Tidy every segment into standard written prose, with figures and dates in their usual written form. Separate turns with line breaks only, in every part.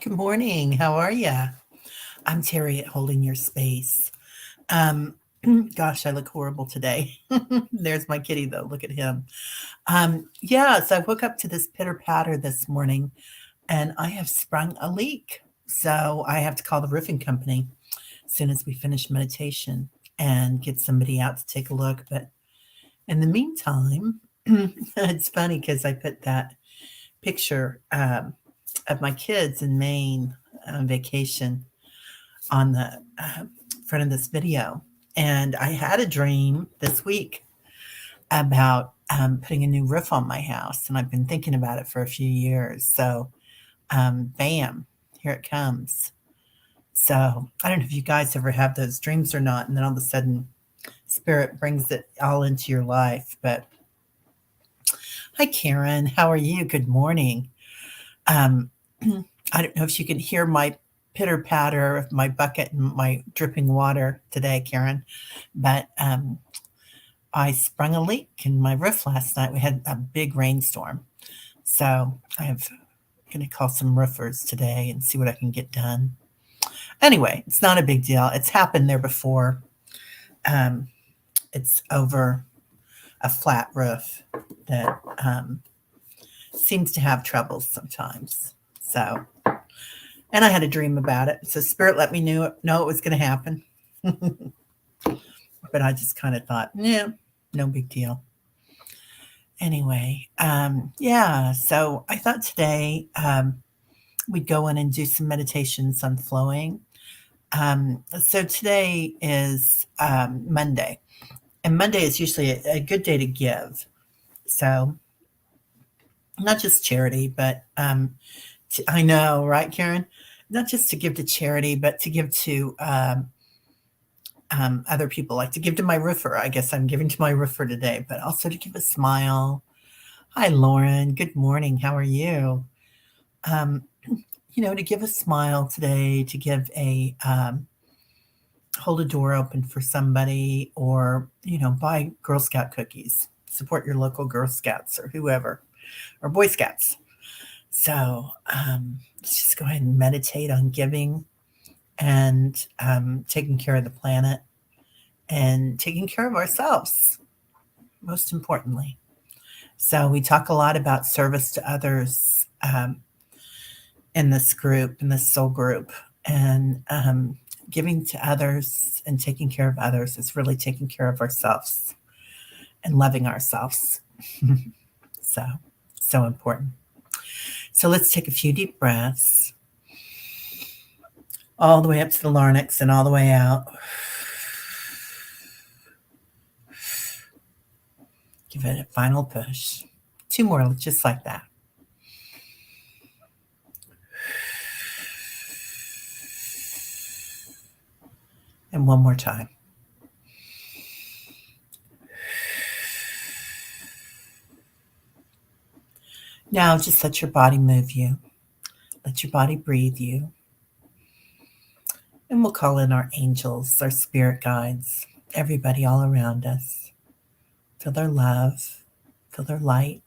Good morning. How are ya? I'm Terry at Holding Your Space. Um, gosh, I look horrible today. There's my kitty, though. Look at him. Yeah, so I woke up to this pitter patter this morning and I have sprung a leak. So I have to call the roofing company as soon as we finish meditation and get somebody out to take a look. But in the meantime, it's funny because I put that picture of my kids in Maine on vacation on the front of this video. And I had a dream this week about putting a new roof on my house, and I've been thinking about it for a few years. So, bam, here it comes. So, I don't know if you guys ever have those dreams or not, and then all of a sudden, spirit brings it all into your life. But hi, Karen. How are you? Good morning. Um, I don't know if you can hear my pitter patter of my bucket and my dripping water today, Karen, but I sprung a leak in my roof last night. We had a big rainstorm. So I'm going to call some roofers today and see what I can get done. Anyway, it's not a big deal. It's happened there before. Um, it's over a flat roof that seems to have troubles sometimes. So, and I had a dream about it. So Spirit let me know it was going to happen. But I just kind of thought, yeah, no big deal. Anyway, yeah, so I thought today we'd go in and do some meditations on flowing. So today is Monday, and Monday is usually a good day to give. So, not just charity, but I know, right, Karen? Not just to give to charity, but to give to other people, like to give to my roofer. I guess I'm giving to my roofer today, but also to give a smile. Hi, Lauren. Good morning. How are you? Um, to give a smile today, to give hold a door open for somebody, or, buy Girl Scout cookies. Support your local Girl Scouts or whoever, or Boy Scouts. So let's just go ahead and meditate on giving and taking care of the planet and taking care of ourselves, most importantly. So we talk a lot about service to others in this group, in this soul group, and giving to others and taking care of others is really taking care of ourselves and loving ourselves. So, so important. So let's take a few deep breaths, all the way up to the larynx and all the way out. Give it a final push. Two more, just like that. And one more time. Now just let your body move you. Let your body breathe you. And we'll call in our angels, our spirit guides, everybody all around us. Feel their love, feel their light,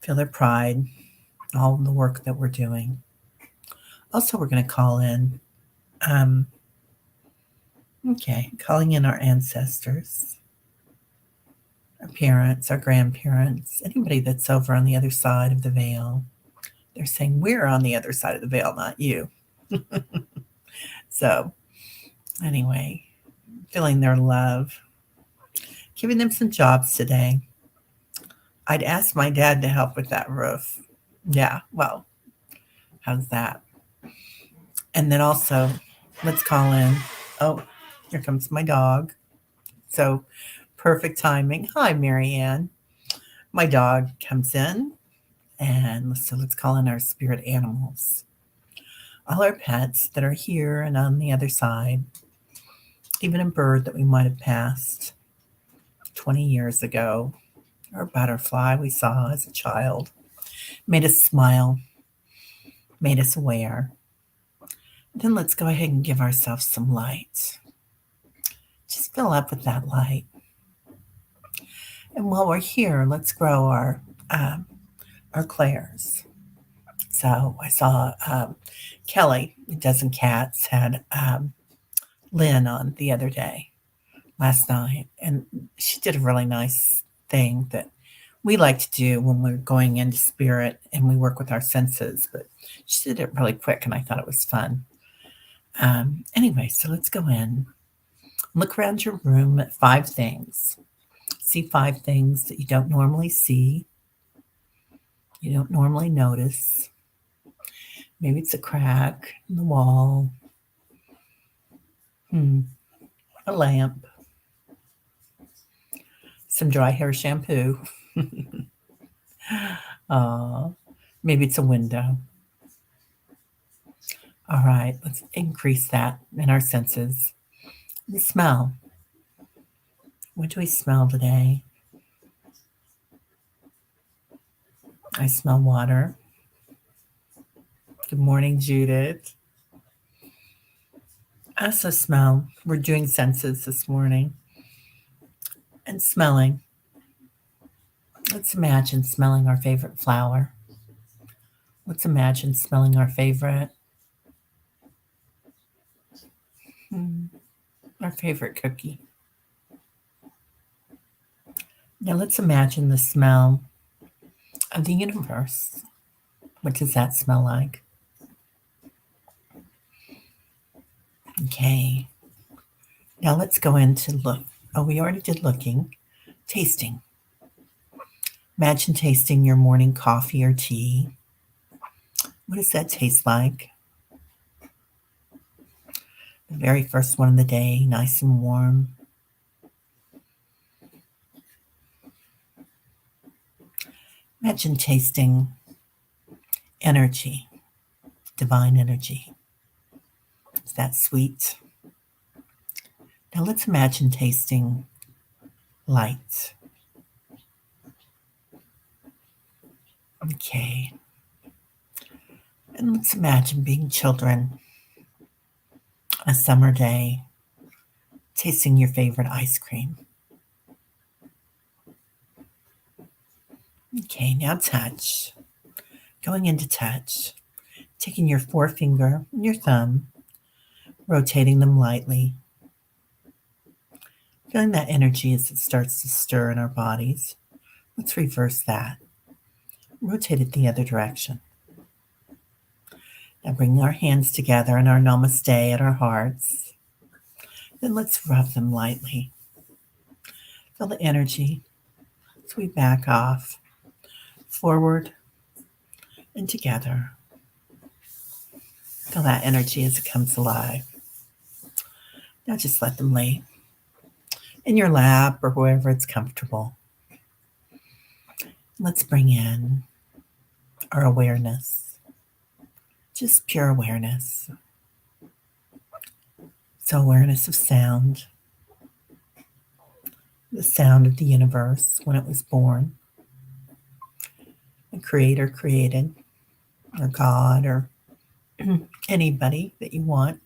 feel their pride, all the work that we're doing. Also, we're going to call in, calling in our ancestors, our parents, our grandparents, anybody that's over on the other side of the veil. They're saying we're on the other side of the veil, not you. So, anyway, feeling their love, giving them some jobs today. I'd ask my dad to help with that roof. Yeah, well, how's that? And then also, let's call in. Oh, here comes my dog. So, perfect timing. Hi, Marianne. My dog comes in. And so let's call in our spirit animals. All our pets that are here and on the other side. Even a bird that we might have passed 20 years ago, or a butterfly we saw as a child. Made us smile, made us aware. Then let's go ahead and give ourselves some light. Just fill up with that light. And while we're here, let's grow our clairs. So I saw Kelly, a dozen cats, had Lynn on the other day, last night, and she did a really nice thing that we like to do when we're going into spirit and we work with our senses. But she did it really quick, and I thought it was fun. Anyway, so let's go in. Look around your room at five things. See five things that you don't normally see, you don't normally notice. Maybe it's a crack in the wall, a lamp, some dry hair shampoo. uh, Maybe it's a window. All right, let's increase that in our senses. The smell. What do we smell today? I smell water. Good morning, Judith. I also smell. We're doing senses this morning. And smelling. Let's imagine smelling our favorite flower. Let's imagine smelling our favorite cookie. Now let's imagine the smell of the universe. What does that smell like? Okay. Now let's go into look. Oh, we already did looking. Tasting. Imagine tasting your morning coffee or tea. What does that taste like? The very first one of the day, nice and warm. Imagine tasting energy, divine energy. Is that sweet? Now let's imagine tasting light. Okay. And let's imagine being children on a summer day, tasting your favorite ice cream. Okay, now touch. Going into touch, taking your forefinger and your thumb, rotating them lightly. Feeling that energy as it starts to stir in our bodies. Let's reverse that. Rotate it the other direction. Now bring our hands together in our namaste at our hearts. Then let's rub them lightly. Feel the energy as we back off, forward and together. Feel that energy as it comes alive. Now just let them lay in your lap or wherever it's comfortable. Let's bring in our awareness, just pure awareness. So awareness of sound, the sound of the universe when it was born. The creator created, or God, or anybody that you want,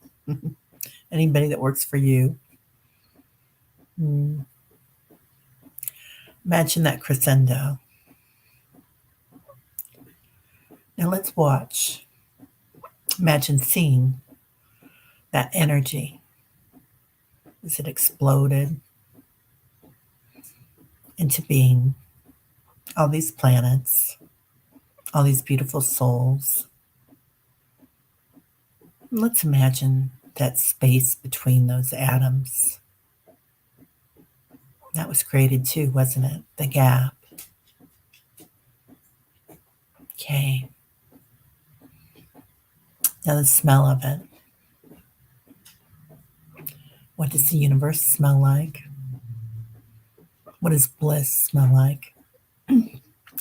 anybody that works for you. Imagine that crescendo. Now let's watch. Imagine seeing that energy as it exploded into being. All these planets, all these beautiful souls. Let's imagine that space between those atoms. That was created too, wasn't it? The gap. Okay. Now the smell of it. What does the universe smell like? What does bliss smell like?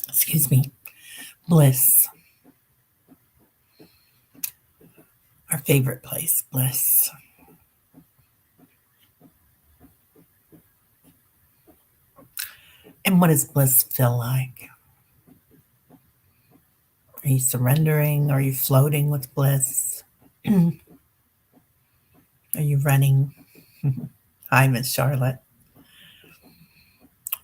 Excuse me. Bliss. Our favorite place, bliss. And what does bliss feel like? Are you surrendering? Are you floating with bliss? Are you running? Hi, Miss Charlotte.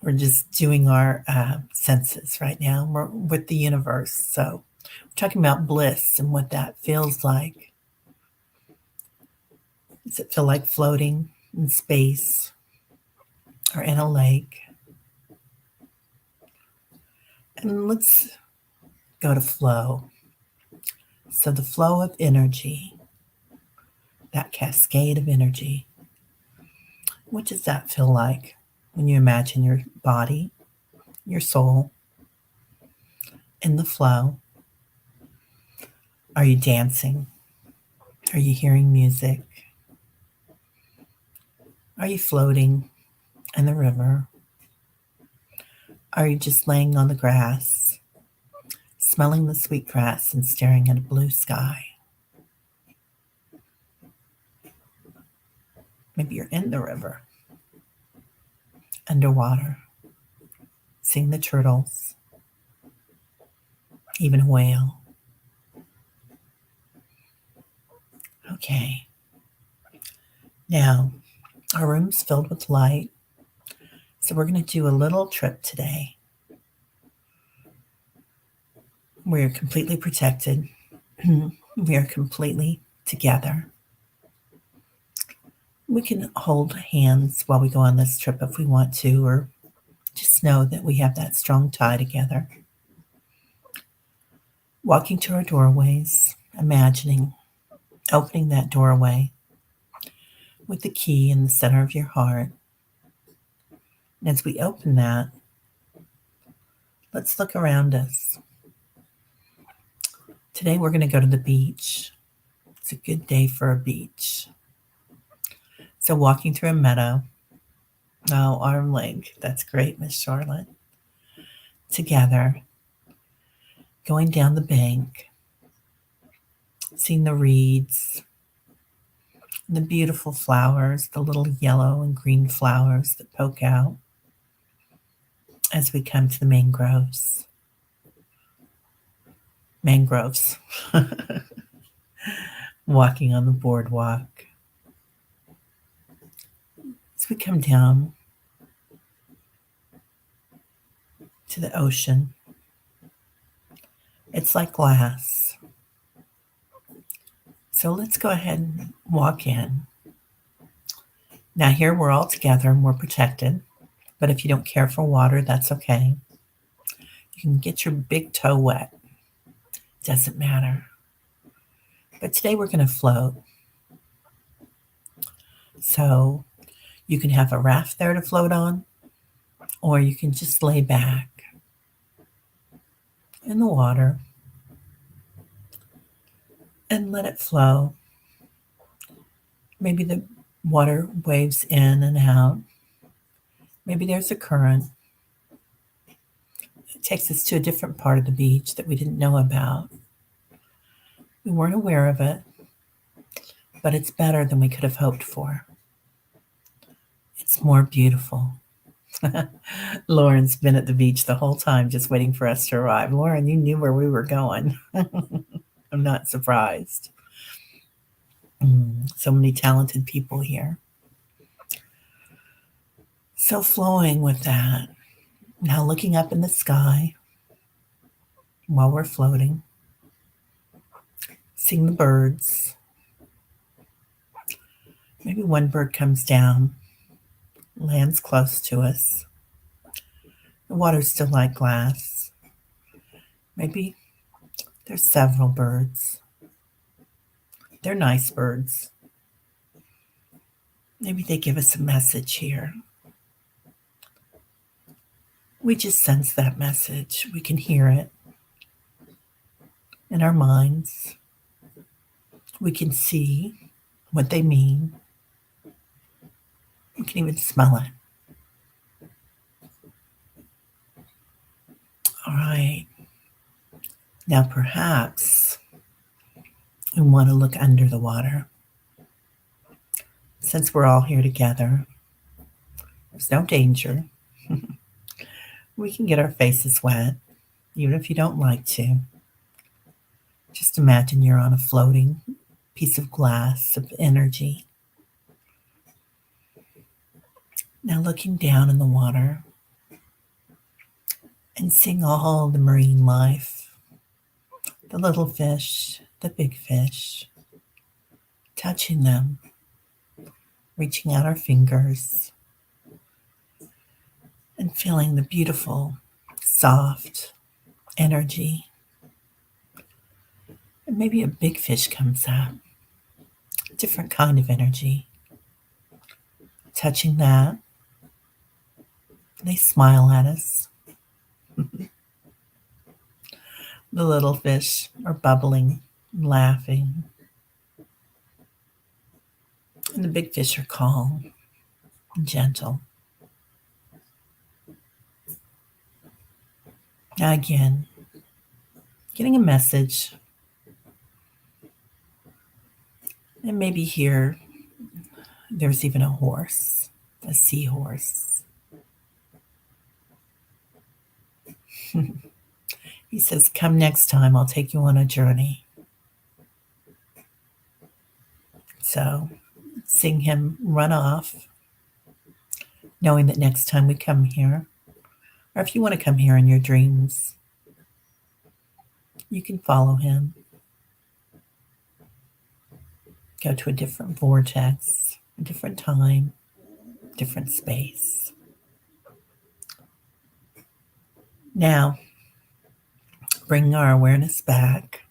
We're just doing our senses right now. We're with the universe. So We're talking about bliss and what that feels like. Does it feel like floating in space or in a lake? And let's go to flow. So, the flow of energy, that cascade of energy, what does that feel like when you imagine your body, your soul in the flow? Are you dancing? Are you hearing music? Are you floating in the river? Are you just laying on the grass, smelling the sweet grass and staring at a blue sky? Maybe you're in the river, underwater, seeing the turtles, even a whale. Okay. Now, our room's filled with light, so we're going to do a little trip today. We're completely protected. We are completely together. We can hold hands while we go on this trip if we want to, or just know that we have that strong tie together. Walking to our doorways, imagining opening that doorway with the key in the center of your heart. And as we open that, let's look around us. Today we're going to go to the beach. It's a good day for a beach. So walking through a meadow. Oh, arm length. That's great, Miss Charlotte. Together, going down the bank, seeing the reeds, the beautiful flowers, the little yellow and green flowers that poke out as we come to the mangroves. Mangroves. Walking on the boardwalk. As we come down to the ocean, it's like glass. So let's go ahead and walk in. Now here we're all together and we're protected, but if you don't care for water, that's okay. You can get your big toe wet. Doesn't matter. But today we're going to float. So you can have a raft there to float on, or you can just lay back in the water and let it flow. Maybe the water waves in and out. Maybe there's a current. It takes us to a different part of the beach that we didn't know about. We weren't aware of it, but it's better than we could have hoped for. It's more beautiful. Lauren's been at the beach the whole time just waiting for us to arrive. Lauren, you knew where we were going. I'm not surprised. So many talented people here. So flowing with that. Now looking up in the sky while we're floating. Seeing the birds. Maybe one bird comes down, lands close to us. The water's still like glass. Maybe there's several birds. They're nice birds. Maybe they give us a message here. We just sense that message. We can hear it in our minds. We can see what they mean. We can even smell it. All right. Now perhaps we want to look under the water. Since we're all here together, there's no danger. We can get our faces wet, even if you don't like to. Just imagine you're on a floating piece of glass of energy. Now looking down in the water and seeing all the marine life, the little fish, the big fish, touching them, reaching out our fingers, and feeling the beautiful, soft energy. And maybe a big fish comes up, a different kind of energy. Touching that, they smile at us. The little fish are bubbling, laughing. And the big fish are calm and gentle. Now again, getting a message. And maybe here there's even a horse, a seahorse. He says, come next time, I'll take you on a journey. So seeing him run off, knowing that next time we come here, or if you want to come here in your dreams, you can follow him. Go to a different vortex, a different time, different space. Now, bring our awareness back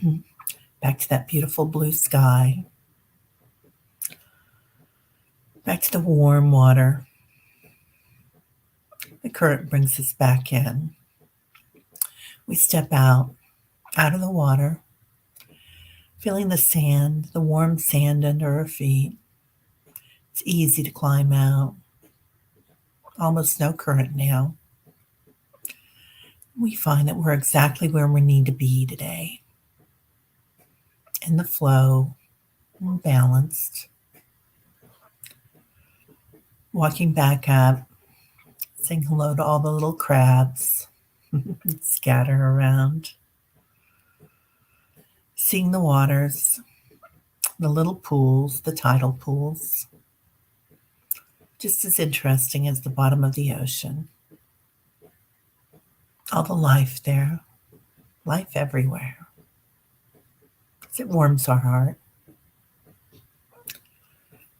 to that beautiful blue sky, back to the warm water. The current brings us back in. We step out of the water, feeling the sand, the warm sand under our feet. It's easy to climb out. Almost no current now. We find that we're exactly where we need to be today. In the flow, and balanced. Walking back up, saying hello to all the little crabs that scatter around. Seeing the waters, the little pools, the tidal pools. Just as interesting as the bottom of the ocean. All the life there, life everywhere. It warms our heart.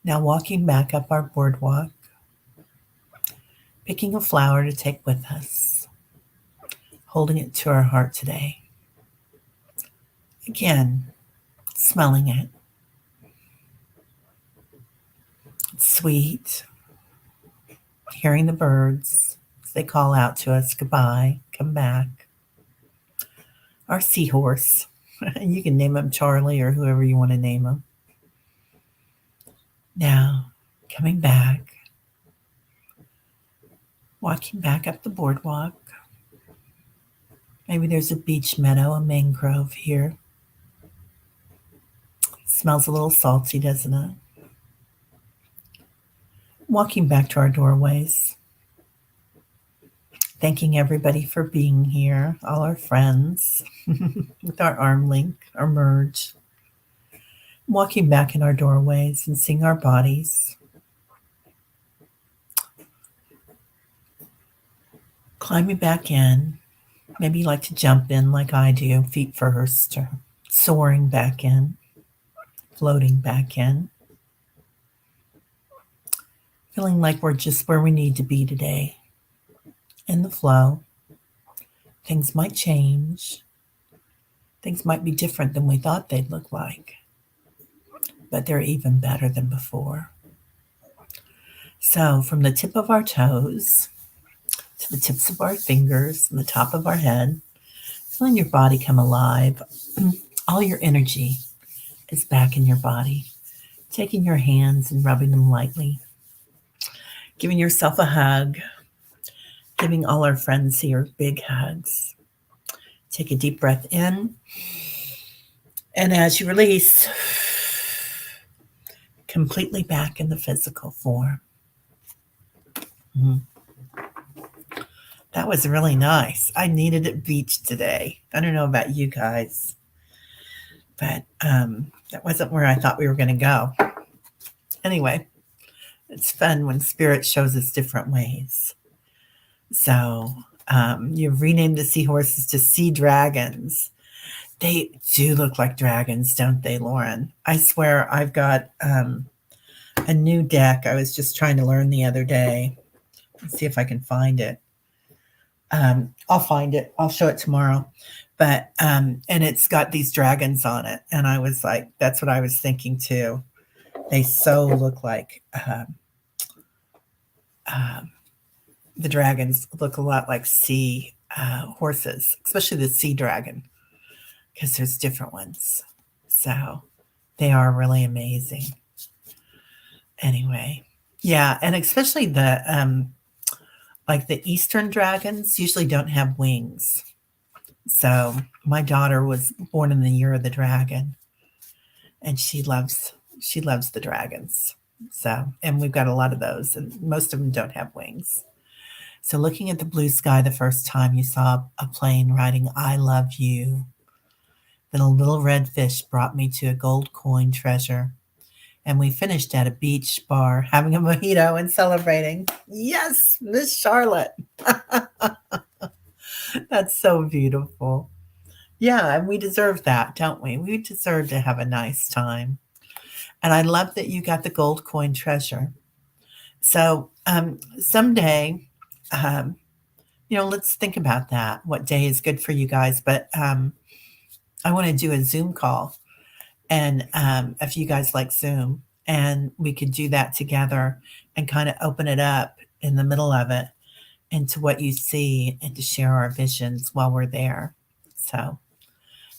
Now walking back up our boardwalk, picking a flower to take with us, holding it to our heart today. Again, smelling it. It's sweet. Hearing the birds as they call out to us, goodbye, come back. Our seahorse. You can name him Charlie or whoever you want to name him. Now, coming back, walking back up the boardwalk. Maybe there's a beach meadow, a mangrove here. Smells a little salty, doesn't it? Walking back to our doorways. Thanking everybody for being here, all our friends, with our arm link, our merge. Walking back in our doorways and seeing our bodies. Climbing back in. Maybe you like to jump in like I do, feet first, or soaring back in, floating back in. Feeling like we're just where we need to be today. In the flow. Things might change. Things might be different than we thought they'd look like. But they're even better than before. So from the tip of our toes to the tips of our fingers and the top of our head, feeling your body come alive. All your energy is back in your body. Taking your hands and rubbing them lightly. Giving yourself a hug. Giving all our friends here big hugs. Take a deep breath in. And as you release, completely back in the physical form. That was really nice. I needed a beach today. I don't know about you guys, but that wasn't where I thought we were going to go. Anyway, it's fun when spirit shows us different ways. So you've renamed the seahorses to sea dragons. They do look like dragons, don't they, Lauren? I swear I've got a new deck I was just trying to learn the other day. Let's see if I can find it. I'll find it. I'll show it tomorrow. But and it's got these dragons on it, and I was like, that's what I was thinking too. They so look like um, the dragons look a lot like sea horses, especially the sea dragon, because there's different ones. So they are really amazing. Anyway, yeah, and especially the like the eastern dragons usually don't have wings. So my daughter was born in the year of the dragon, and she loves the dragons. So, and we've got a lot of those, and most of them don't have wings. So, looking at the blue sky the first time you saw a plane writing "I love you," then a little red fish brought me to a gold coin treasure, and we finished at a beach bar having a mojito and celebrating. Yes, Miss Charlotte. That's so beautiful. Yeah, and we deserve that, don't we? We deserve to have a nice time. And I love that you got the gold coin treasure. So someday, um, let's think about that. What day is good for you guys? But I want to do a Zoom call, and if you guys like Zoom, and we could do that together and kind of open it up in the middle of it into what you see and to share our visions while we're there. So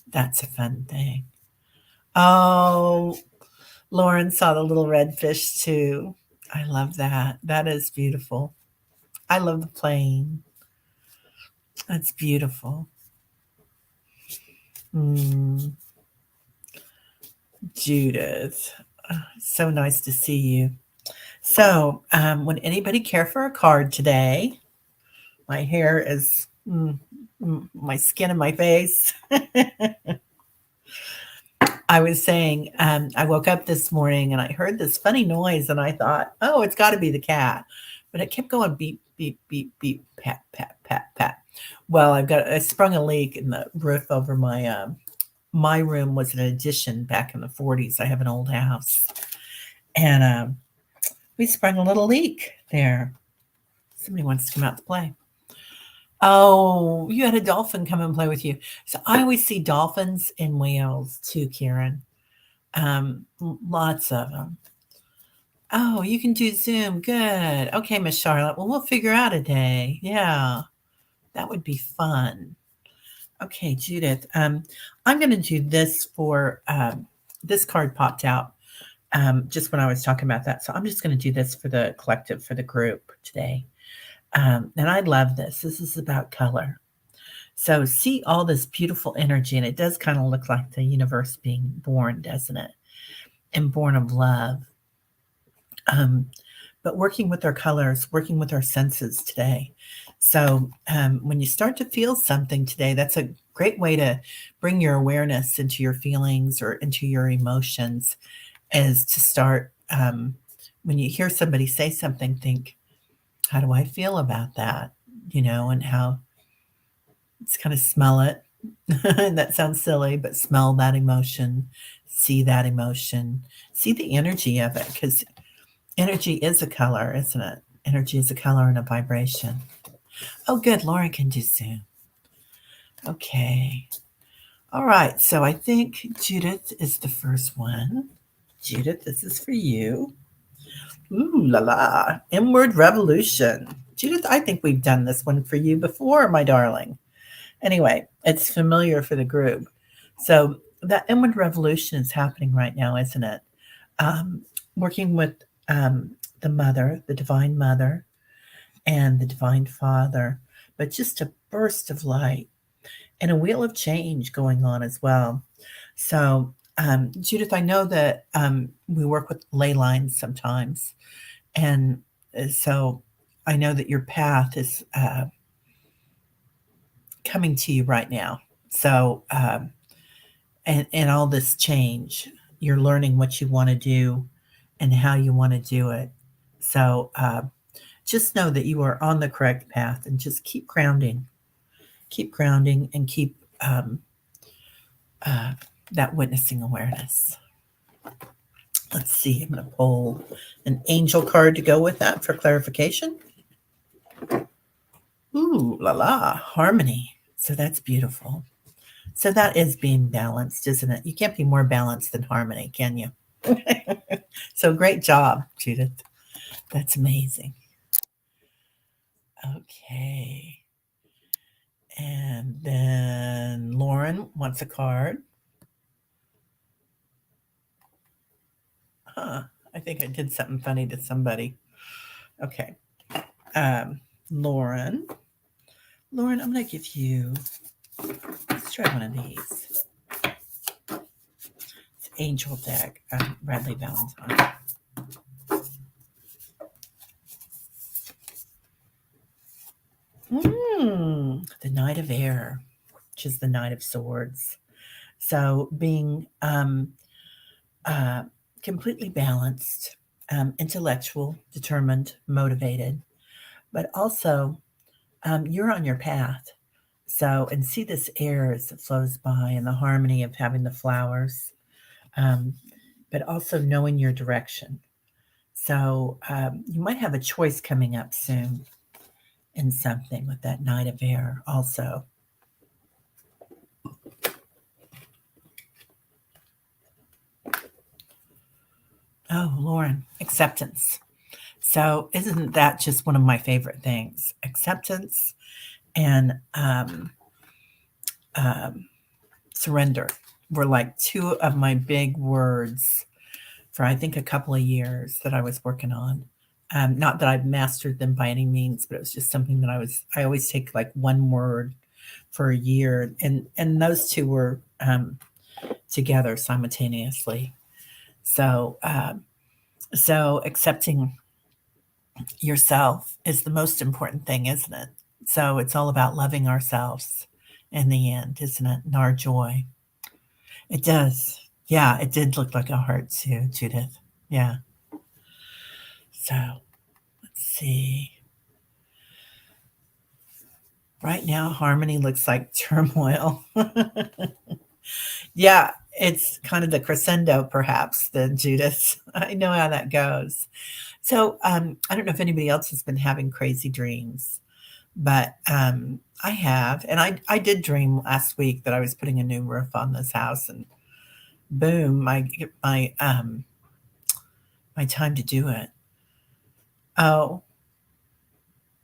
that's a fun thing. Oh, Lauren saw the little red fish too. I love that. That is beautiful. I love the plane. That's beautiful. Mm, Judith, so nice to see you. So, would anybody care for a card today? My hair is my skin and my face. I was saying, I woke up this morning and I heard this funny noise, and I thought, oh, it's got to be the cat. But it kept going beep, beep, beep, beep, pat, pat, pat, pat. Well, I sprung a leak in the roof over my room was an addition back in the 40s. I have an old house. And we sprung a little leak there. Somebody wants to come out to play. Oh, you had a dolphin come and play with you. So I always see dolphins in Wales too, Karen. Lots of them. Oh, you can do Zoom. Good. Okay, Miss Charlotte. Well, we'll figure out a day. Yeah, that would be fun. Okay, Judith. I'm going to do this for this card popped out just when I was talking about that. So I'm just going to do this for the collective, for the group today. And I love this. This is about color. So see all this beautiful energy, and it does kind of look like the universe being born, doesn't it? And born of love. But working with our colors, working with our senses today. So when you start to feel something today, that's a great way to bring your awareness into your feelings or into your emotions, is to start when you hear somebody say something, think, how do I feel about that? And how it's kind of smell it. That sounds silly, but smell that emotion, see that emotion, see the energy of it, because energy is a color, isn't it? Energy is a color and a vibration. Oh, good. Laura can do Zoom. Okay. All right. So I think Judith is the first one. Judith, this is for you. Ooh la la. Inward Revolution. Judith, I think we've done this one for you before, my darling. Anyway, it's familiar for the group. So that inward revolution is happening right now, isn't it? Working with the mother, the divine mother, and the divine father, but just a burst of light and a wheel of change going on as well. So, Judith, I know that we work with ley lines sometimes. And so I know that your path is coming to you right now. So, and all this change, you're learning what you want to do and how you want to do it. So, just know that you are on the correct path, and just keep grounding and keep that witnessing awareness. Let's see. I'm going to pull an angel card to go with that for clarification. Ooh, la la, harmony. So that's beautiful. So that is being balanced, isn't it? You can't be more balanced than harmony, can you? So great job, Judith. That's amazing. Okay. And then Lauren wants a card. Huh. I think I did something funny to somebody. Okay. Lauren. Lauren, I'm going to give you, let's try one of these. It's Angel deck, Bradley Valentine. The Knight of Air, which is the Knight of Swords. So being completely balanced, intellectual, determined, motivated, but also you're on your path. So, and see this air as it flows by and the harmony of having the flowers, but also knowing your direction. So, you might have a choice coming up soon in something with that Knight of Air, also. Oh, Lauren, acceptance. So, isn't that just one of my favorite things? Acceptance and surrender were like two of my big words for I think a couple of years that I was working on. Not that I've mastered them by any means, but it was just something that I always take like one word for a year, and those two were together simultaneously. So so accepting yourself is the most important thing, isn't it? So it's all about loving ourselves in the end, isn't it? And our joy. It does. Yeah, it did look like a heart too, Judith. Yeah. So let's see. Right now, harmony looks like turmoil. Yeah, it's kind of the crescendo, perhaps, then, Judith. I know how that goes. So I don't know if anybody else has been having crazy dreams, but I have. And I did dream last week that I was putting a new roof on this house, and boom, my time to do it. Oh,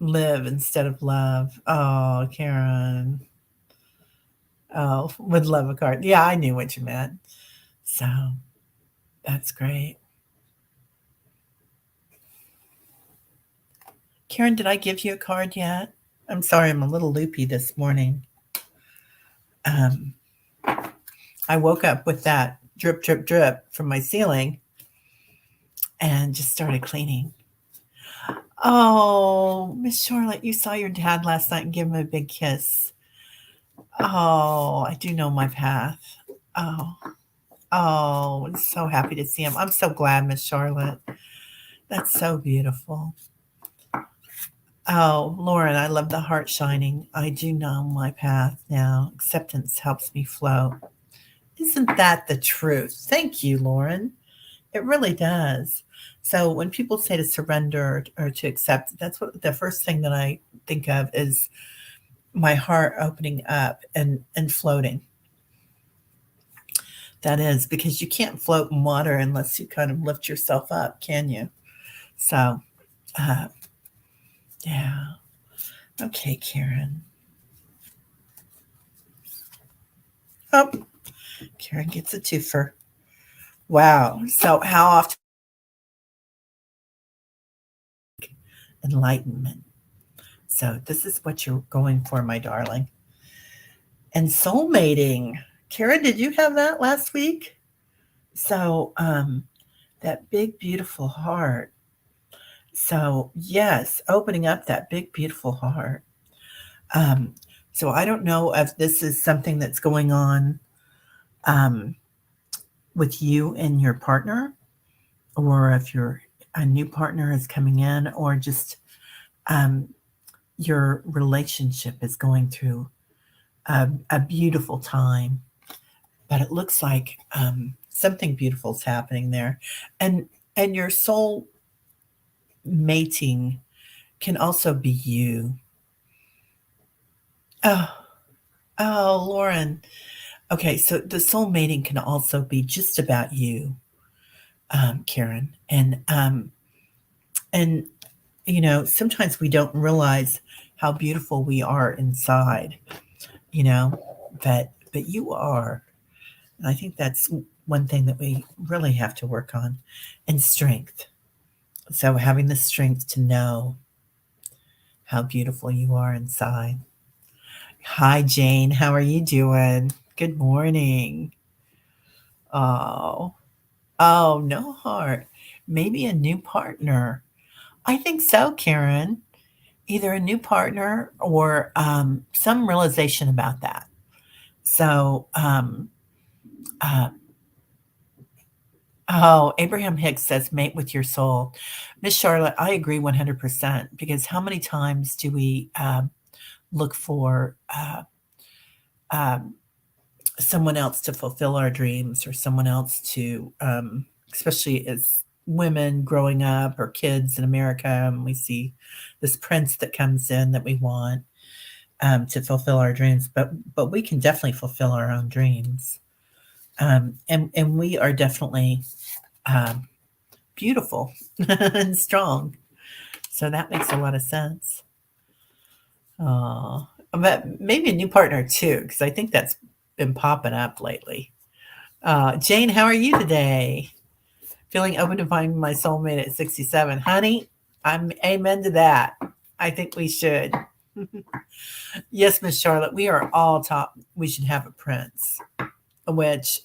live instead of love. Oh, Karen. Oh, would love a card. Yeah, I knew what you meant. So that's great. Karen, did I give you a card yet? I'm sorry, I'm a little loopy this morning. Um, I woke up with that drip, drip, drip from my ceiling and just started cleaning. Oh, Miss Charlotte, you saw your dad last night and gave him a big kiss. Oh, I do know my path. Oh, oh, I'm so happy to see him. I'm so glad, Miss Charlotte. That's so beautiful. Oh, Lauren, I love the heart shining. I do know my path now. Acceptance helps me flow. Isn't that the truth? Thank you, Lauren. It really does. So when people say to surrender or to accept, that's what the first thing that I think of is my heart opening up and floating. That is because you can't float in water unless you kind of lift yourself up, can you? So, uh, yeah. Okay, Karen. Oh, Karen gets a twofer. Wow. So, how often enlightenment? So, this is what you're going for, my darling. And soulmating. Karen, did you have that last week? So, that big, beautiful heart. So, yes, opening up that big, beautiful heart. Um, so, I don't know if this is something that's going on um, with you and your partner, or if a new partner is coming in, or just um, your relationship is going through a beautiful time. but it looks like something beautiful is happening there, and your soul mating can also be you. Oh, oh, Lauren. Okay, so the soul mating can also be just about you, Karen, and sometimes we don't realize how beautiful we are inside, you know, but you are. And I think that's one thing that we really have to work on, and strength. So having the strength to know how beautiful you are inside. Hi, Jane. How are you doing? Good morning. Oh, oh, no heart. Maybe a new partner. I think so, Karen. Either a new partner or some realization about that. So, uh, oh, Abraham Hicks says, mate with your soul. Miss Charlotte, I agree 100% because how many times do we look for um, someone else to fulfill our dreams or someone else to, especially as women growing up or kids in America, and we see this prince that comes in that we want to fulfill our dreams, but we can definitely fulfill our own dreams, and we are definitely um, beautiful and strong. So that makes a lot of sense. But maybe a new partner too, because I think that's been popping up lately. Jane, how are you today? Feeling open to finding my soulmate at 67. Honey, I'm amen to that. I think we should. Yes, Miss Charlotte, we are all taught we should have a prince, which,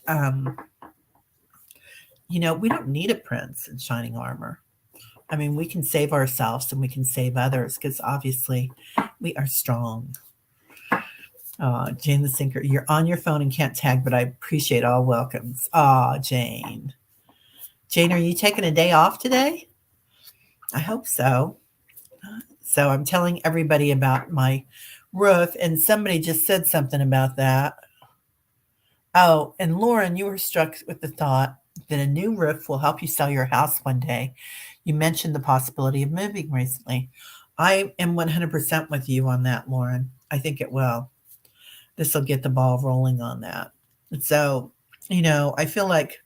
we don't need a prince in shining armor. I mean, we can save ourselves and we can save others because obviously we are strong. Jane the Sinker, you're on your phone and can't tag, but I appreciate all welcomes. Jane. Jane, are you taking a day off today? I hope so. So I'm telling everybody about my roof, and somebody just said something about that. Oh, and Lauren, you were struck with the thought that a new roof will help you sell your house one day. You mentioned the possibility of moving recently. I am 100% with you on that, Lauren. I think it will. This will get the ball rolling on that. So, I feel like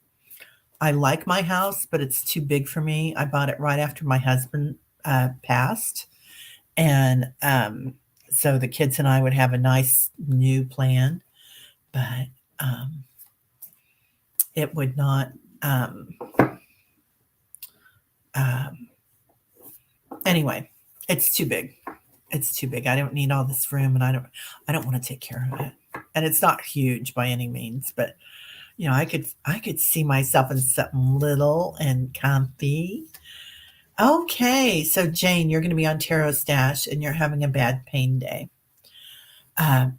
I like my house, but it's too big for me. I bought it right after my husband passed. And so the kids and I would have a nice new plan, but um, it would not. Um, um, anyway, it's too big. It's too big. I don't need all this room, and I don't want to take care of it. And it's not huge by any means, but I could see myself in something little and comfy. Okay, so Jane, you're going to be on Tarot Stash, and you're having a bad pain day.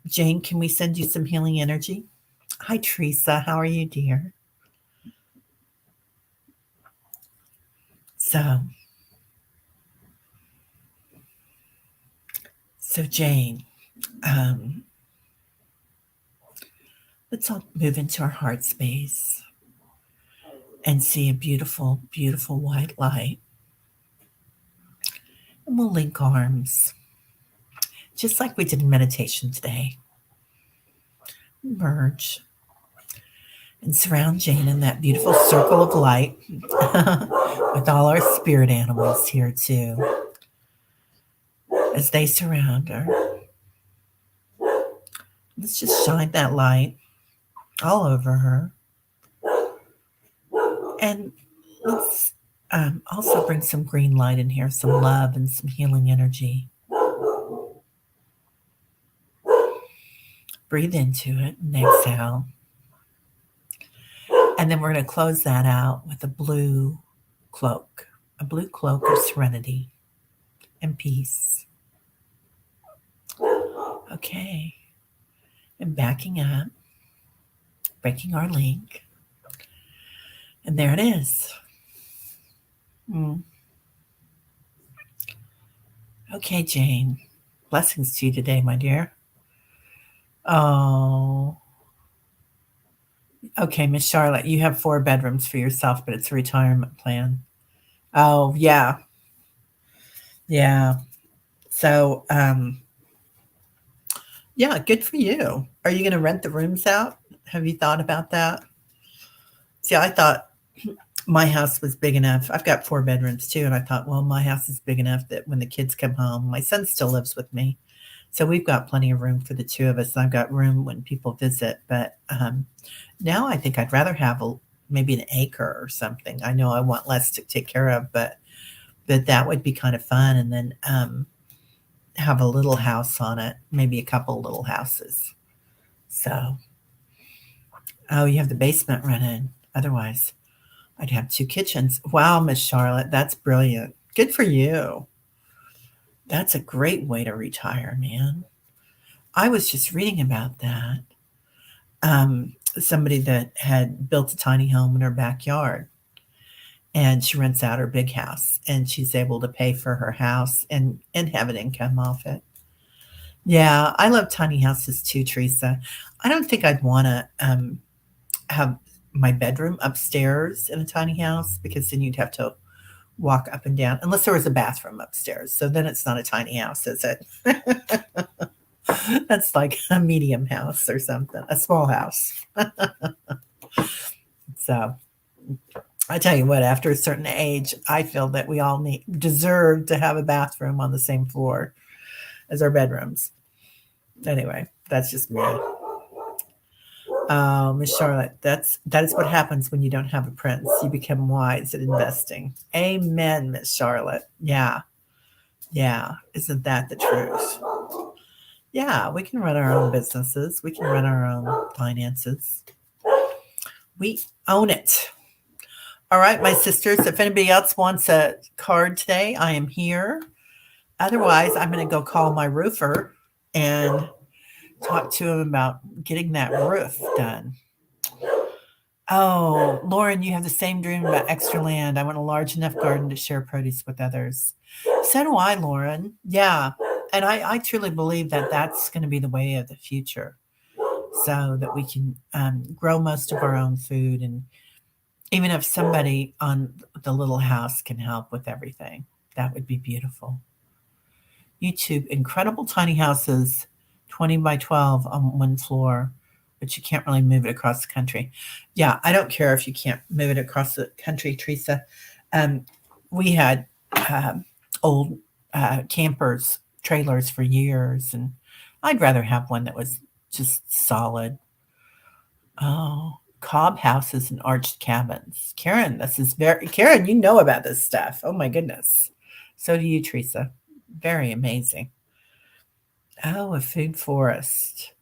Jane, can we send you some healing energy? Hi, Teresa. How are you, dear? So, so Jane, um, let's all move into our heart space and see a beautiful, beautiful white light. And we'll link arms, just like we did in meditation today. Merge and surround Jane in that beautiful circle of light with all our spirit animals here too. As they surround her, let's just shine that light all over her. And let's also bring some green light in here, some love and some healing energy. Breathe into it and exhale. And then we're going to close that out with a blue cloak of serenity and peace. Okay. And backing up, breaking our link. And there it is. Okay, Jane. Blessings to you today, my dear. Oh, Okay, Miss Charlotte, you have 4 bedrooms for yourself, but it's a retirement plan. Oh, yeah. Yeah. So, yeah, good for you. Are you gonna rent the rooms out? Have you thought about that? See, I thought my house was big enough. I've got 4 bedrooms too, and I thought, well, my house is big enough that when the kids come home, my son still lives with me. So we've got plenty of room for the 2 of us. And I've got room when people visit, but now I think I'd rather have maybe an acre or something. I know I want less to take care of, but that would be kind of fun. And then have a little house on it, maybe a couple little houses. So, oh, you have the basement rented. Otherwise, I'd have 2 kitchens. Wow, Miss Charlotte, that's brilliant. Good for you. That's a great way to retire, man. I was just reading about that. Somebody that had built a tiny home in her backyard and she rents out her big house and she's able to pay for her house and have an income off it. Yeah, I love tiny houses too, Teresa. I don't think I'd want to have my bedroom upstairs in a tiny house because then you'd have to walk up and down unless there was a bathroom upstairs. So then it's not a tiny house, is it? That's like a medium house or something, a small house. So I tell you what, after a certain age, I feel that we all deserve to have a bathroom on the same floor as our bedrooms. Anyway, that's just me. Oh, Miss Charlotte, that is what happens when you don't have a prince. You become wise at investing. Amen, Miss Charlotte. Yeah, yeah. Isn't that the truth? Yeah, we can run our own businesses. We can run our own finances. We own it. All right, my sisters, if anybody else wants a card today, I am here. Otherwise, I'm going to go call my roofer and talk to him about getting that roof done. Oh, Lauren, you have the same dream about extra land. I want a large enough garden to share produce with others. So do I, Lauren. Yeah. And I truly believe that that's going to be the way of the future so that we can grow most of our own food. And even if somebody on the little house can help with everything, that would be beautiful. YouTube, incredible tiny houses, 20 by 12 on one floor, but you can't really move it across the country. Yeah, I don't care if you can't move it across the country, Teresa. Um, we had old campers, trailers for years, and I'd rather have one that was just solid. Oh, cob houses and arched cabins. Karen, this is Karen, you know about this stuff. Oh my goodness. So do you, Teresa. Very amazing. Oh, a food forest.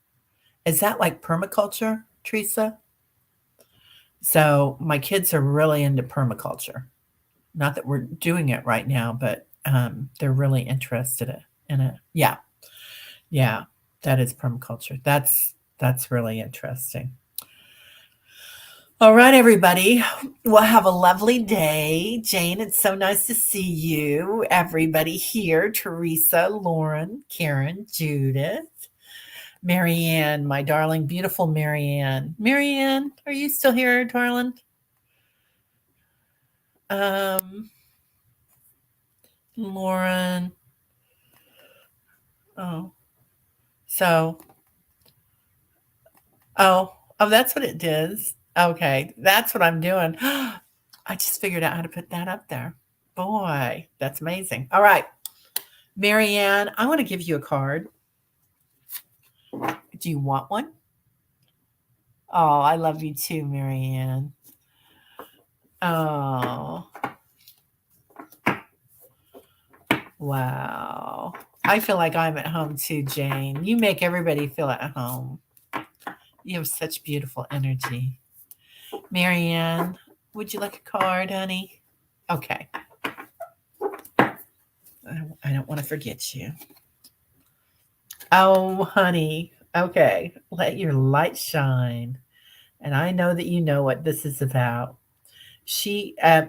Is that like permaculture, Teresa? So my kids are really into permaculture. Not that we're doing it right now, but they're really interested in it. Yeah, yeah, that is permaculture. That's really interesting. All right, everybody. Well, have a lovely day. Jane, it's so nice to see you. Everybody here, Teresa, Lauren, Karen, Judith, Marianne, my darling, beautiful Marianne. Marianne, are you still here, darling? Um, Lauren. Oh, so, oh, that's what it is. Okay, that's what I'm doing. I just figured out how to put that up there. Boy, that's amazing. All right. Marianne, I want to give you a card. Do you want one? Oh, I love you too, Marianne. Oh, wow. I feel like I'm at home too, Jane. You make everybody feel at home. You have such beautiful energy. Marianne, would you like a card, honey? Okay. I don't want to forget you. Oh, honey. Okay. Let your light shine. And I know that you know what this is about.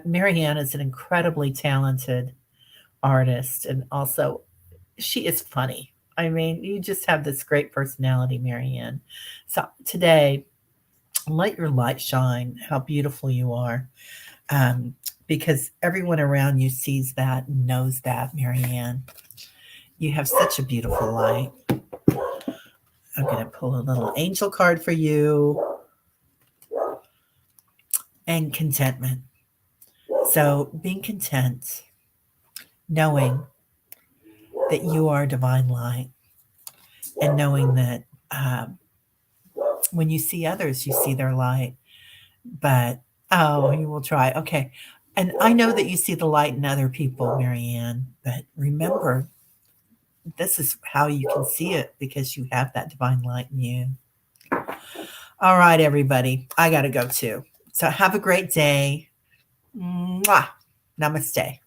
Marianne is an incredibly talented artist, and also she is funny. I mean, you just have this great personality, Marianne. So today, Let your light shine, how beautiful you are. Um, because everyone around you sees that and knows that, Marianne. You have such a beautiful light. I'm going to pull a little angel card for you and contentment. So, being content, knowing that you are divine light, and knowing that when you see others, you see their light. But, oh, you will try. Okay. And I know that you see the light in other people, Marianne, but remember, this is how you can see it because you have that divine light in you. All right, everybody. I got to go too. So have a great day. Mwah. Namaste.